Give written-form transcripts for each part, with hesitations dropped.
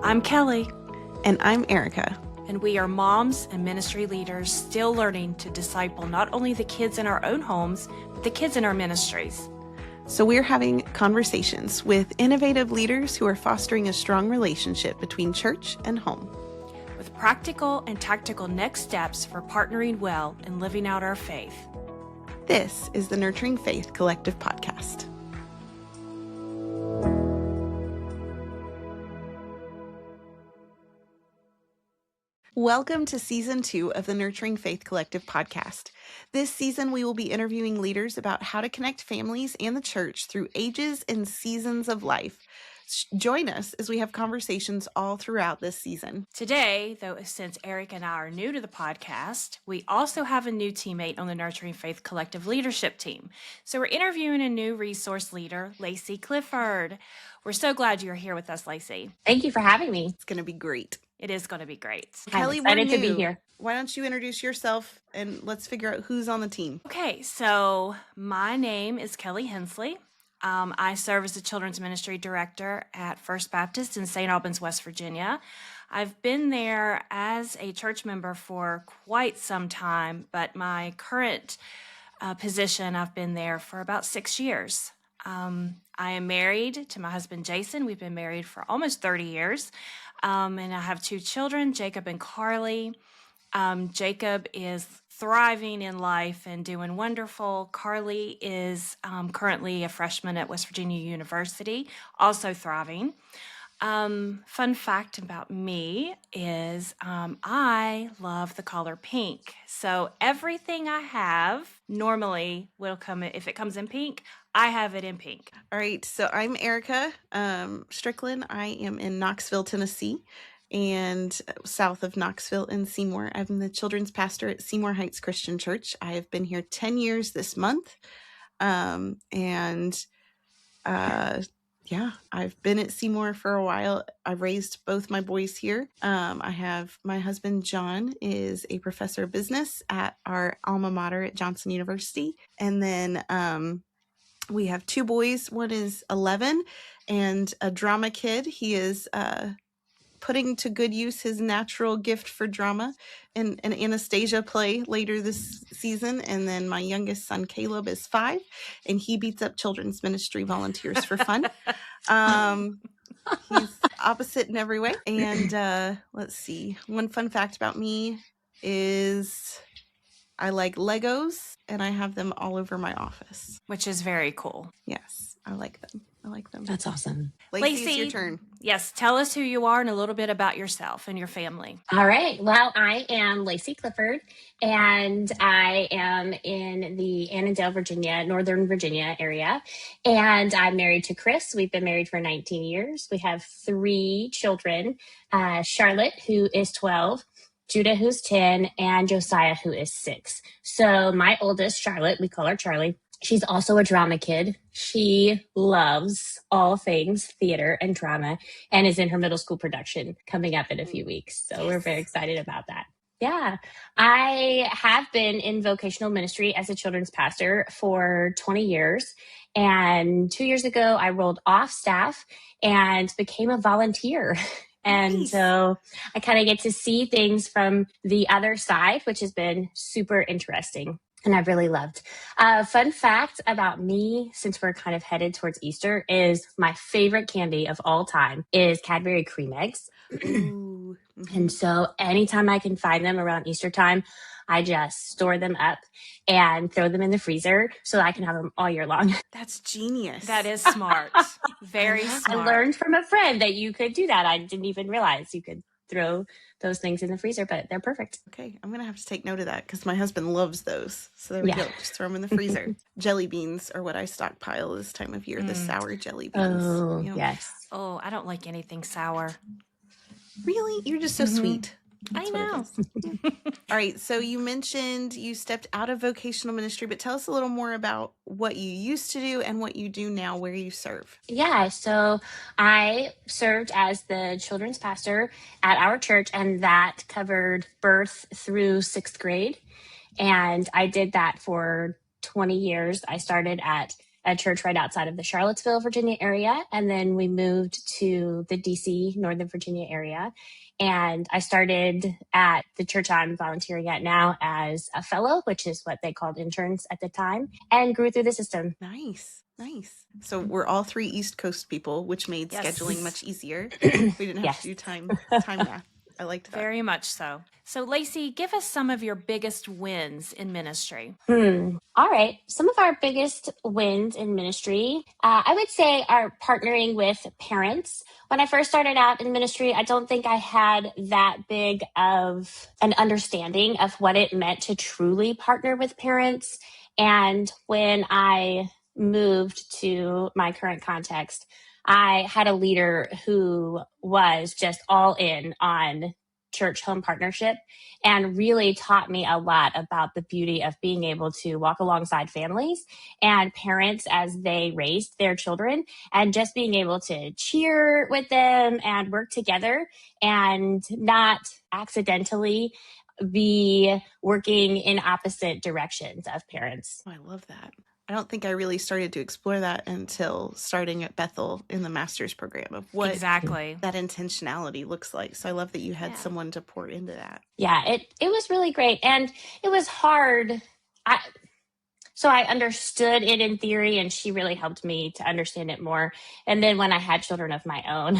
I'm Kelly. And I'm Erica. And we are moms and ministry leaders still learning to disciple not only the kids in our own homes, but the kids in our ministries. So we're having conversations with innovative leaders who are fostering a strong relationship between church and home, with practical and tactical next steps for partnering well and living out our faith. This is the Nurturing Faith Collective podcast. Welcome to Season 2 of the Nurturing Faith Collective podcast. This season, we will be interviewing leaders about how to connect families and the church through ages and seasons of life. Join us as we have conversations all throughout this season. Today, though, since Eric and I are new to the podcast, we also have a new teammate on the Nurturing Faith Collective leadership team. So we're interviewing a new resource leader, Lacey Clifford. We're so glad you're here with us, Lacey. Thank you for having me. It's going to be great. It is going to be great. Kelly, I'm excited to be here. Why don't you introduce yourself and let's figure out who's on the team. Okay, so my name is Kelly Hensley. I serve as the Children's Ministry Director at First Baptist in St. Albans, West Virginia. I've been there as a church member for quite some time, but my current position, I've been there for about 6 years. I am married to my husband, Jason. We've been married for almost 30 years. And I have 2 children, Jacob and Carly. Jacob is thriving in life and doing wonderful. Carly is currently a freshman at West Virginia University, also thriving. Fun fact about me is I love the color pink. So everything I have normally will come, if it comes in pink, I have it in pink. All right, so I'm Erica Strickland. I am in Knoxville, Tennessee, and south of Knoxville in Seymour. I'm the children's pastor at Seymour Heights Christian Church. I have been here 10 years this month, I've been at Seymour for a while. I raised both my boys here. I have my husband, John, is a professor of business at our alma mater at Johnson University. And then we have 2 boys. One is 11 and a drama kid. He is putting to good use his natural gift for drama in an Anastasia play later this season. And then my youngest son, Caleb, is 5, and he beats up children's ministry volunteers for fun. He's opposite in every way. And let's see. One fun fact about me is I like Legos, and I have them all over my office. Which is very cool. Yes, I like them. That's awesome. Lacey, it's your turn. Yes, tell us who you are and a little bit about yourself and your family. All right. Well, I am Lacey Clifford, and I am in the Annandale, Virginia, Northern Virginia area. And I'm married to Chris. We've been married for 19 years. We have 3 children, Charlotte, who is 12, Judah, who's 10, and Josiah, who is 6. So my oldest, Charlotte, we call her Charlie. She's also a drama kid. She loves all things theater and drama and is in her middle school production coming up in a few weeks. So we're very excited about that. Yeah, I have been in vocational ministry as a children's pastor for 20 years. And 2 years ago, I rolled off staff and became a volunteer. And so I kind of get to see things from the other side, which has been super interesting. And I've really loved. Fun fact about me, since we're kind of headed towards Easter, is my favorite candy of all time is Cadbury cream eggs. Ooh. Mm-hmm. And so anytime I can find them around Easter time, I just store them up and throw them in the freezer so I can have them all year long. That's genius. That is smart. Very smart. I learned from a friend that you could do that. I didn't even realize you could throw those things in the freezer, but they're perfect. Okay, I'm going to have to take note of that because my husband loves those. So there we go. Just throw them in the freezer. Jelly beans are what I stockpile this time of year, the sour jelly beans. Oh, You know? yes. Oh, I don't like anything sour. Really? You're just so sweet. I know. All right, so you mentioned you stepped out of vocational ministry, but tell us a little more about what you used to do and what you do now, where you serve. Yeah, so I served as the children's pastor at our church, and that covered birth through 6th grade. And I did that for 20 years. I started at a church right outside of the Charlottesville, Virginia area. And then we moved to the DC, Northern Virginia area. And I started at the church I'm volunteering at now as a fellow, which is what they called interns at the time, and grew through the system. Nice. Nice. So we're all three East Coast people, which made Yes. scheduling much easier. We didn't have Yes. to do time math. I liked that. Very much so. So, Lacey, give us some of your biggest wins in ministry. All right. Some of our biggest wins in ministry, I would say, are partnering with parents. When I first started out in ministry, I don't think I had that big of an understanding of what it meant to truly partner with parents. And when I moved to my current context, I had a leader who was just all in on church home partnership and really taught me a lot about the beauty of being able to walk alongside families and parents as they raised their children, and just being able to cheer with them and work together and not accidentally be working in opposite directions of parents. Oh, I love that. I don't think I really started to explore that until starting at Bethel in the master's program of what Exactly. that intentionality looks like. So I love that you had Yeah. someone to pour into that. Yeah, it was really great. And it was hard. So I understood it in theory, and she really helped me to understand it more. And then when I had children of my own,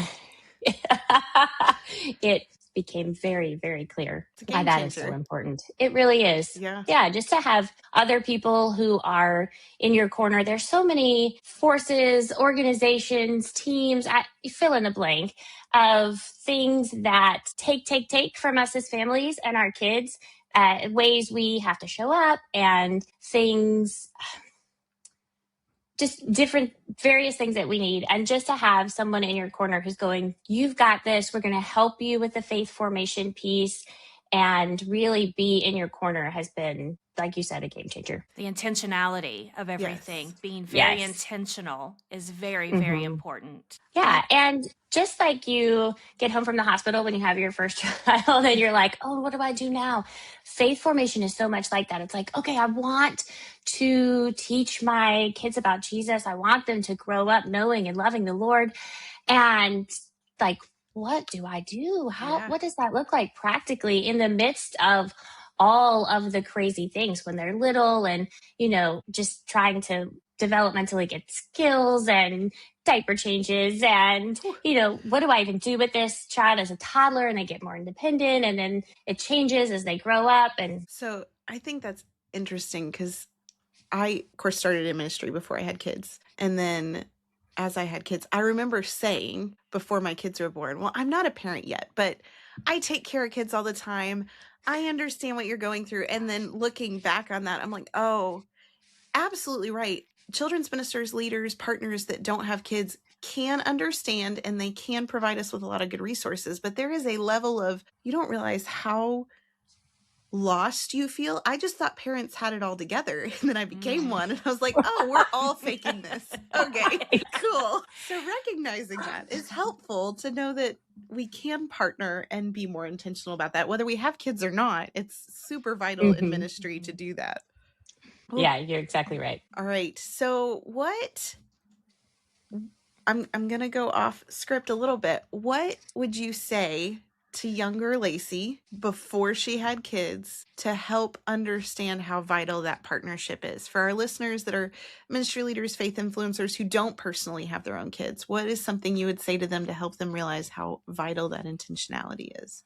it became very, very clear It's a why game that is so changer. important. It really is. Yeah. Yeah, just to have other people who are in your corner. There's so many forces, organizations, teams, you fill in the blank, of things that take from us as families and our kids, ways we have to show up, and things, just different various things that we need. And just to have someone in your corner who's going, you've got this, we're going to help you with the faith formation piece, and really be in your corner has been, like you said, a game changer. The intentionality of everything, Yes. being very Yes. intentional, is very, very Mhm. important. Yeah. And just like you get home from the hospital when you have your first child and you're like, oh, what do I do now? Faith formation is so much like that. It's like, okay, I want to teach my kids about Jesus. I want them to grow up knowing and loving the Lord. And like, what do I do? Yeah. What does that look like practically in the midst of all of the crazy things when they're little, and, just trying to developmentally get skills and diaper changes, and, what do I even do with this child as a toddler, and they get more independent, and then it changes as they grow up. And So I think that's interesting because I, of course, started in ministry before I had kids. And then as I had kids, I remember saying before my kids were born, well, I'm not a parent yet, but I take care of kids all the time. I understand what you're going through. And then looking back on that, I'm like, oh, absolutely right. Children's ministers, leaders, partners that don't have kids can understand, and they can provide us with a lot of good resources. But there is a level of, you don't realize how lost you feel. I just thought parents had it all together, and then I became one, and I was like, oh, we're all faking this. Okay, cool. So recognizing that is helpful to know that we can partner and be more intentional about that, whether we have kids or not. It's super vital in Mhm. ministry to do that. yeah, you're exactly right. All right. So I'm going to go off script a little bit. What would you say to younger Lacey before she had kids to help understand how vital that partnership is? For our listeners that are ministry leaders, faith influencers who don't personally have their own kids, what is something you would say to them to help them realize how vital that intentionality is?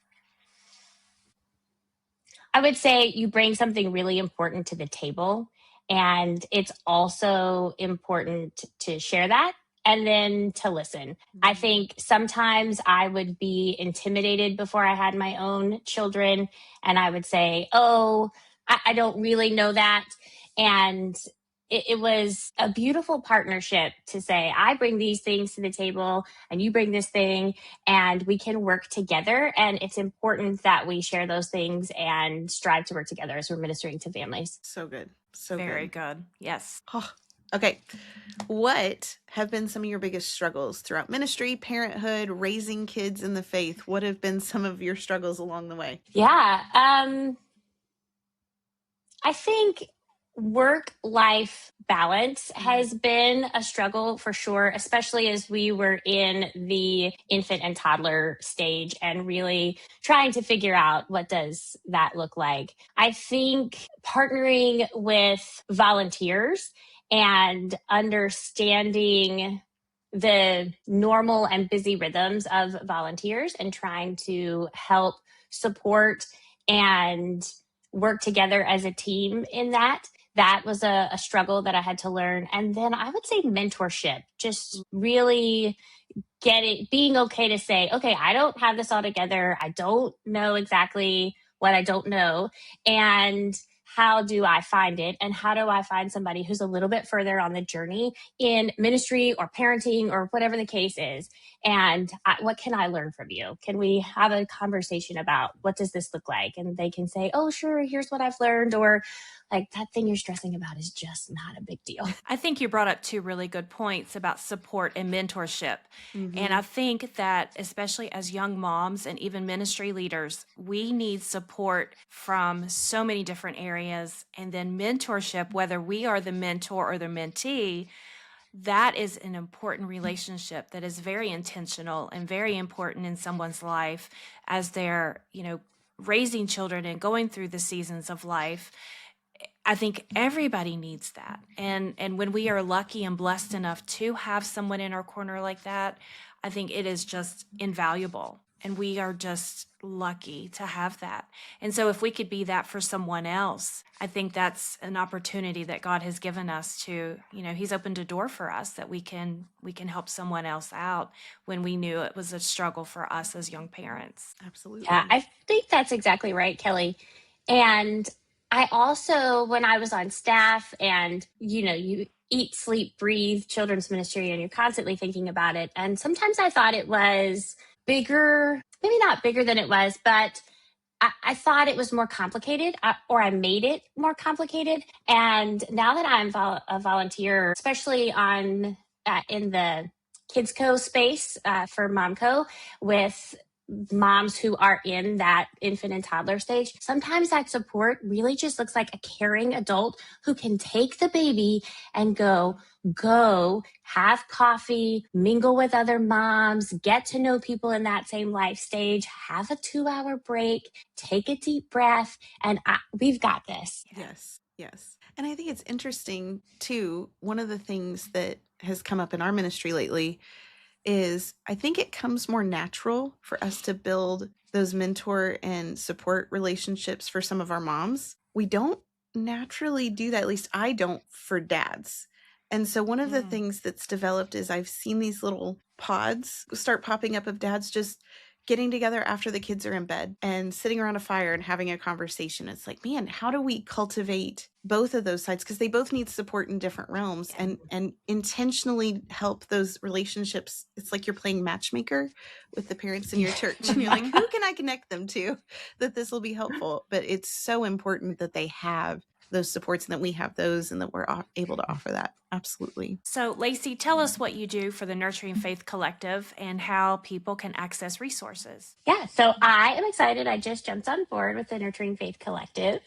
I would say you bring something really important to the table, and it's also important to share that and then to listen. I think sometimes I would be intimidated before I had my own children, and I would say, oh, I don't really know that. And it was a beautiful partnership to say, I bring these things to the table and you bring this thing, and we can work together. And it's important that we share those things and strive to work together as we're ministering to families. So good. So Very good. good. Yes. Oh, okay. What have been some of your biggest struggles throughout ministry, parenthood, raising kids in the faith? What have been some of your struggles along the way? Yeah. I think work-life balance has been a struggle for sure, especially as we were in the infant and toddler stage and really trying to figure out what does that look like. I think partnering with volunteers and understanding the normal and busy rhythms of volunteers and trying to help support and work together as a team in that was a struggle that I had to learn. And then I would say mentorship, just really being okay to say, okay, I don't have this all together. I don't know exactly what I don't know. And how do I find it? And how do I find somebody who's a little bit further on the journey in ministry or parenting or whatever the case is? And what can I learn from you? Can we have a conversation about what does this look like? And they can say, oh, sure, here's what I've learned. Or like, that thing you're stressing about is just not a big deal. I think you brought up two really good points about support and mentorship. And I think that especially as young moms and even ministry leaders, we need support from so many different areas. And then mentorship, whether we are the mentor or the mentee, that is an important relationship that is very intentional and very important in someone's life as they're, raising children and going through the seasons of life. I think everybody needs that. And when we are lucky and blessed enough to have someone in our corner like that, I think it is just invaluable. And we are just lucky to have that. And so if we could be that for someone else, I think that's an opportunity that God has given us to, he's opened a door for us that we can help someone else out when we knew it was a struggle for us as young parents. Absolutely. Yeah, I think that's exactly right, Kelly. And I also, when I was on staff and, you eat, sleep, breathe children's ministry and you're constantly thinking about it. And sometimes I thought it was bigger, maybe not bigger than it was, but I thought it was more complicated or I made it more complicated. And now that I'm a volunteer, especially in the Kids Co space for MomCo with moms who are in that infant and toddler stage, sometimes that support really just looks like a caring adult who can take the baby and go have coffee, mingle with other moms, get to know people in that same life stage, have a 2-hour break, take a deep breath, and we've got this. Yes. And I think it's interesting too. One of the things that has come up in our ministry lately is I think it comes more natural for us to build those mentor and support relationships for some of our moms. We don't naturally do that, at least I don't, for dads. And so one of the things that's developed is I've seen these little pods start popping up of dads just getting together after the kids are in bed and sitting around a fire and having a conversation. It's like, man, how do we cultivate both of those sides? Because they both need support in different realms and intentionally help those relationships. It's like you're playing matchmaker with the parents in your church. And you're like, who can I connect them to that this will be helpful? But it's so important that they have those supports and that we have those and that we're able to offer that. Absolutely. So, Lacey, tell us what you do for the Nurturing Faith Collective and how people can access resources. Yeah, so I am excited. I just jumped on board with the Nurturing Faith Collective,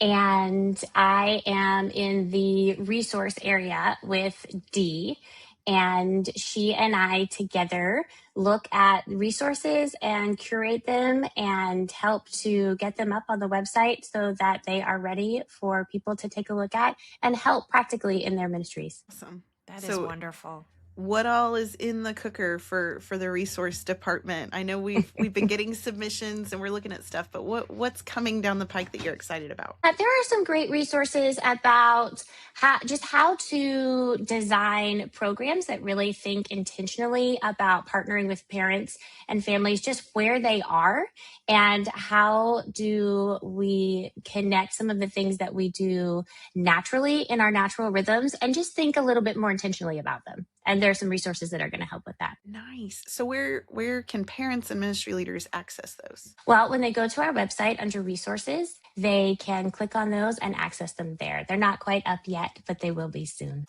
and I am in the resource area with Dee. And she and I together look at resources and curate them and help to get them up on the website so that they are ready for people to take a look at and help practically in their ministries. Awesome. That is wonderful. What all is in the cooker for the resource department? I know we've been getting submissions and we're looking at stuff, but what's coming down the pike that you're excited about? There are some great resources about how to design programs that really think intentionally about partnering with parents and families just where they are, and how do we connect some of the things that we do naturally in our natural rhythms and just think a little bit more intentionally about them. And there are some resources that are going to help with that. Nice. So where can parents and ministry leaders access those? Well, when they go to our website under resources, they can click on those and access them there. They're not quite up yet, but they will be soon.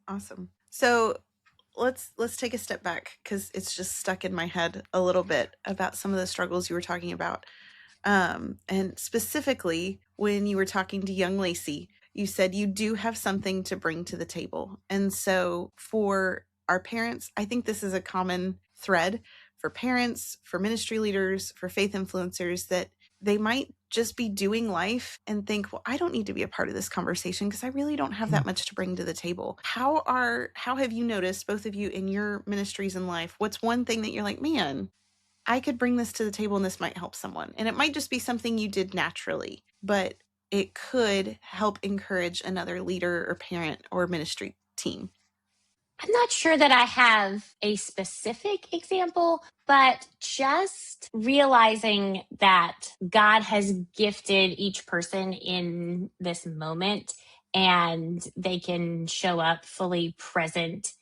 Awesome. So let's take a step back because it's just stuck in my head a little bit about some of the struggles you were talking about. And specifically when you were talking to young Lacey, you said you do have something to bring to the table. And so for our parents, I think this is a common thread for parents, for ministry leaders, for faith influencers, that they might just be doing life and think, well, I don't need to be a part of this conversation because I really don't have that much to bring to the table. How have you noticed, both of you, in your ministries in life, what's one thing that you're like, man, I could bring this to the table and this might help someone? And it might just be something you did naturally, but it could help encourage another leader or parent or ministry team. I'm not sure that I have a specific example, but just realizing that God has gifted each person in this moment and they can show up fully present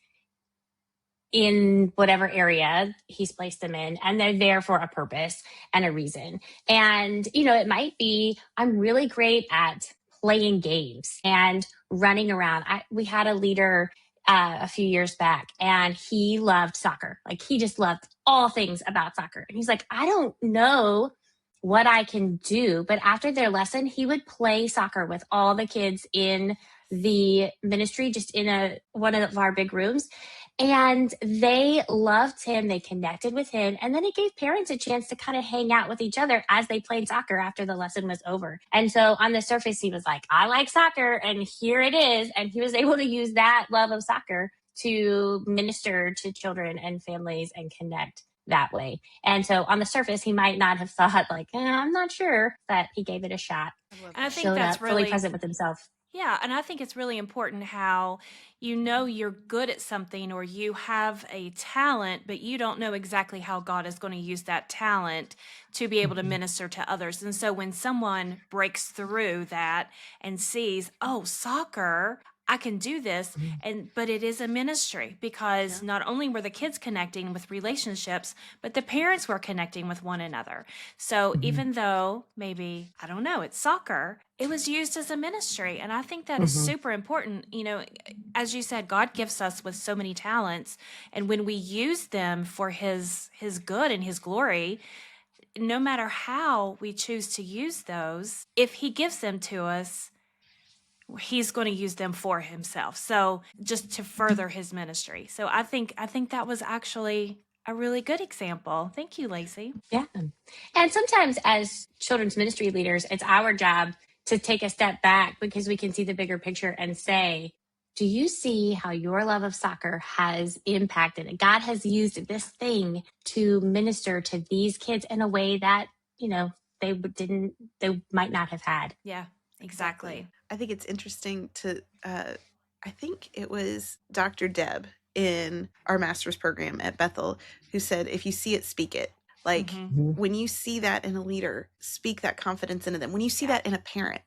in whatever area he's placed them in, and they're there for a purpose and a reason. And it might be, I'm really great at playing games and running around. We had a leader a few years back, and he loved soccer. Like, he just loved all things about soccer, and he's like, I don't know what I can do, but after their lesson he would play soccer with all the kids in the ministry, just in one of our big rooms. And they loved him. They connected with him. And then it gave parents a chance to kind of hang out with each other as they played soccer after the lesson was over. And so on the surface, he was like, I like soccer, and here it is. And he was able to use that love of soccer to minister to children and families and connect that way. And so on the surface, he might not have thought like, I'm not sure, but he gave it a shot. And I think Showed that's up fully really present with himself. Yeah, and I think it's really important how you're good at something or you have a talent, but you don't know exactly how God is going to use that talent to be able to minister to others. And so when someone breaks through that and sees, oh, soccer, I can do this, but it is a ministry because not only were the kids connecting with relationships, but the parents were connecting with one another. So even though maybe, I don't know, it's soccer, it was used as a ministry. And I think that is super important. As you said, God gifts us with so many talents. And when we use them for his good and his glory, no matter how we choose to use those, if he gives them to us, he's going to use them for himself. So just to further his ministry. So I think that was actually a really good example. Thank you, Lacey. Yeah. And sometimes as children's ministry leaders, it's our job to take a step back because we can see the bigger picture and say, do you see how your love of soccer has impacted it? God has used this thing to minister to these kids in a way that, they might not have had. Yeah, exactly. I think it's interesting to, I think it was Dr. Deb in our master's program at Bethel who said, if you see it, speak it. Like when you see that in a leader, speak that confidence into them. When you see that in a parent,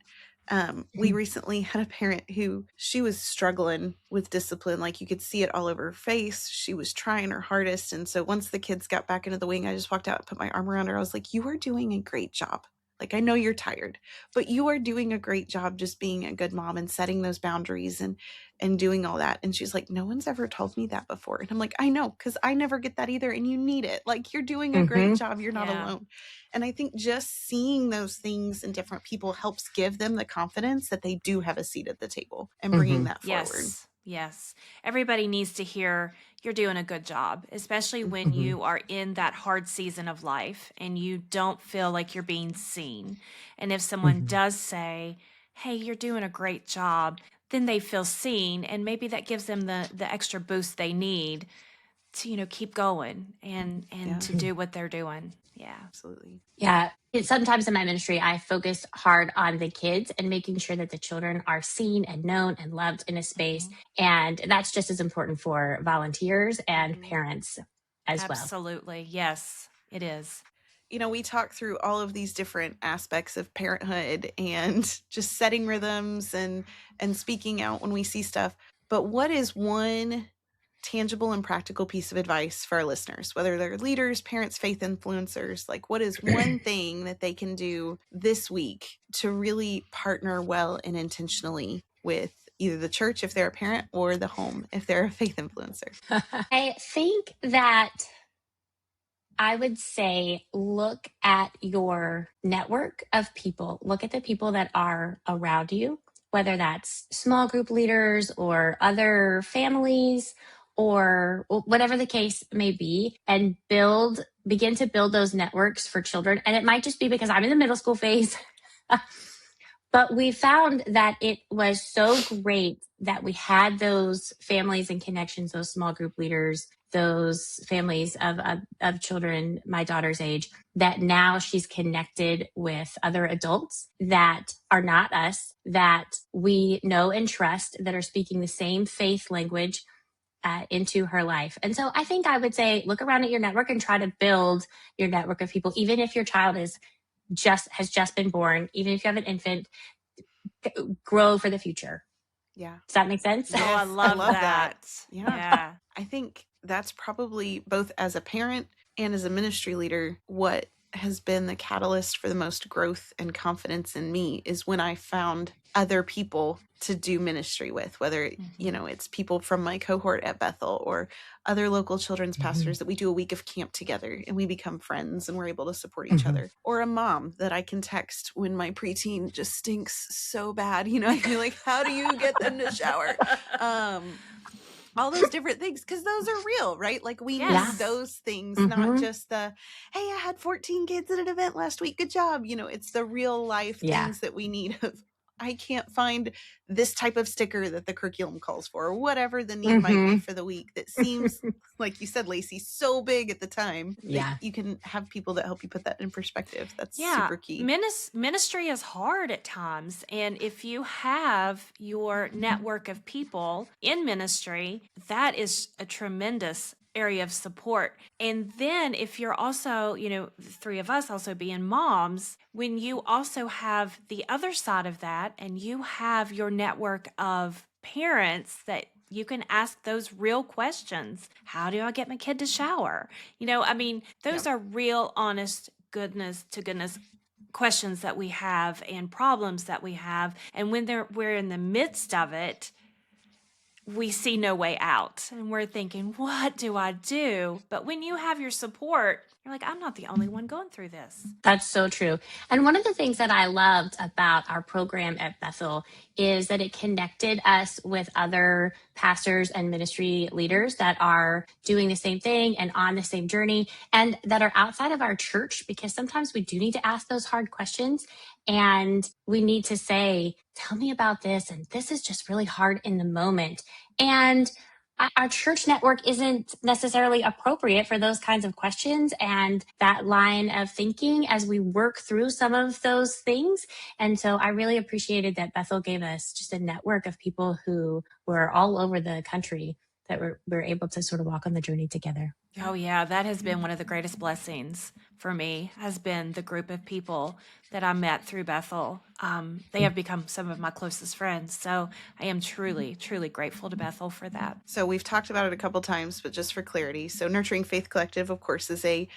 we recently had a parent who she was struggling with discipline. Like you could see it all over her face. She was trying her hardest. And so once the kids got back into the wing, I just walked out and put my arm around her. I was like, you are doing a great job. Like, I know you're tired, but you are doing a great job just being a good mom and setting those boundaries and doing all that. And she's like, no one's ever told me that before. And I'm like, I know, because I never get that either. And you need it. Like, you're doing a great job. You're not alone. And I think just seeing those things in different people helps give them the confidence that they do have a seat at the table and bringing that forward. Yes. Everybody needs to hear you're doing a good job, especially when you are in that hard season of life and you don't feel like you're being seen. And if someone does say, hey, you're doing a great job, then they feel seen. And maybe that gives them the extra boost they need to, keep going and to do what they're doing. Yeah, absolutely. Yeah. Sometimes in my ministry, I focus hard on the kids and making sure that the children are seen and known and loved in a space. And that's just as important for volunteers and parents as well. Absolutely. Yes, it is. We talk through all of these different aspects of parenthood and just setting rhythms and speaking out when we see stuff. But what is one tangible and practical piece of advice for our listeners, whether they're leaders, parents, faith influencers? Like, what is one thing that they can do this week to really partner well and intentionally with either the church if they're a parent or the home if they're a faith influencer? I think that I would say look at your network of people. Look at the people that are around you. whether that's small group leaders or other families or whatever the case may be, and begin to build those networks for children. And it might just be because I'm in the middle school phase. But we found that it was so great that we had those families and connections, those small group leaders, those families of children my daughter's age, that now she's connected with other adults that are not us, that we know and trust, that are speaking the same faith language into her life. And so I think I would say, look around at your network and try to build your network of people, even if your child has just been born, even if you have an infant, grow for the future. Yeah. Does that make sense? Oh, I love that. Yeah. I think that's probably, both as a parent and as a ministry leader, what has been the catalyst for the most growth and confidence in me is when I found other people to do ministry with, whether, it's people from my cohort at Bethel or other local children's pastors that we do a week of camp together and we become friends and we're able to support each other, or a mom that I can text when my preteen just stinks so bad. I'd be like, how do you get them to shower? All those different things, because those are real, right? Like we need those things, not just the, hey, I had 14 kids at an event last week, good job. It's the real life things that we need. I can't find this type of sticker that the curriculum calls for, or whatever the need might be for the week that seems, like you said, Lacey, so big at the time. Yeah. You can have people that help you put that in perspective. That's super key. Ministry is hard at times. And if you have your network of people in ministry, that is a tremendous area of support. And then if you're also, the three of us also being moms, when you also have the other side of that and you have your network of parents that you can ask those real questions. How do I get my kid to shower? Those are real, honest, goodness to goodness questions that we have and problems that we have. And when we're in the midst of it, we see no way out and we're thinking, what do I do? But when you have your support, you're like, I'm not the only one going through this. That's so true. And one of the things that I loved about our program at Bethel is that it connected us with other pastors and ministry leaders that are doing the same thing and on the same journey and that are outside of our church, because sometimes we do need to ask those hard questions and we need to say, tell me about this. And this is just really hard in the moment. And our church network isn't necessarily appropriate for those kinds of questions and that line of thinking as we work through some of those things. And so I really appreciated that Bethel gave us just a network of people who were all over the country that we're able to sort of walk on the journey together. Oh yeah, that has been one of the greatest blessings for me, has been the group of people that I met through Bethel. They have become some of my closest friends. So I am truly, truly grateful to Bethel for that. So we've talked about it a couple times, but just for clarity. So Nurturing Faith Collective, of course, is a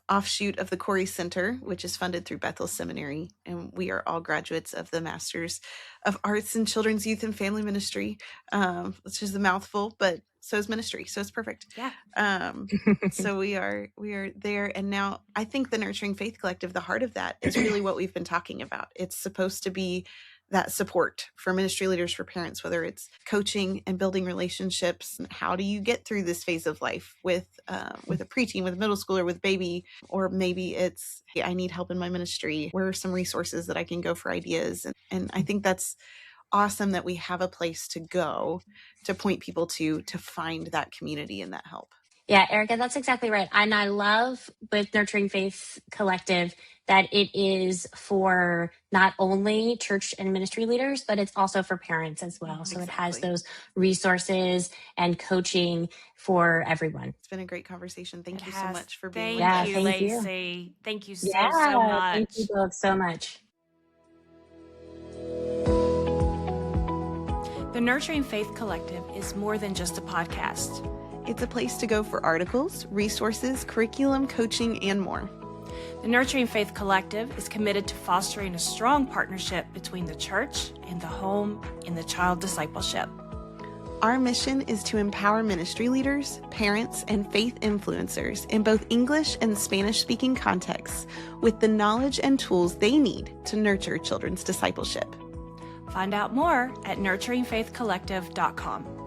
offshoot of the Corey Center, which is funded through Bethel Seminary. And we are all graduates of the Masters of Arts in Children's Youth and Family Ministry, which is a mouthful, but so is ministry. So it's perfect. Yeah. So we are there. And now I think the Nurturing Faith Collective, the heart of that is really what we've been talking about. It's supposed to be that support for ministry leaders, for parents, whether it's coaching and building relationships. And how do you get through this phase of life with a preteen, with a middle schooler, with baby, or maybe it's, hey, I need help in my ministry. Where are some resources that I can go for ideas? And I think that's awesome that we have a place to go to point people to find that community and that help. Yeah, Erica, that's exactly right. And I love with Nurturing Faith Collective that it is for not only church and ministry leaders, but it's also for parents as well. So It has those resources and coaching for everyone. It's been a great conversation. Thank you so much for being Thank with you, us. Lacey. Thank you so much. Thank you both so much. The Nurturing Faith Collective is more than just a podcast. It's a place to go for articles, resources, curriculum, coaching, and more. The Nurturing Faith Collective is committed to fostering a strong partnership between the church and the home in the child discipleship. Our mission is to empower ministry leaders, parents, and faith influencers in both English and Spanish-speaking contexts with the knowledge and tools they need to nurture children's discipleship. Find out more at nurturingfaithcollective.com.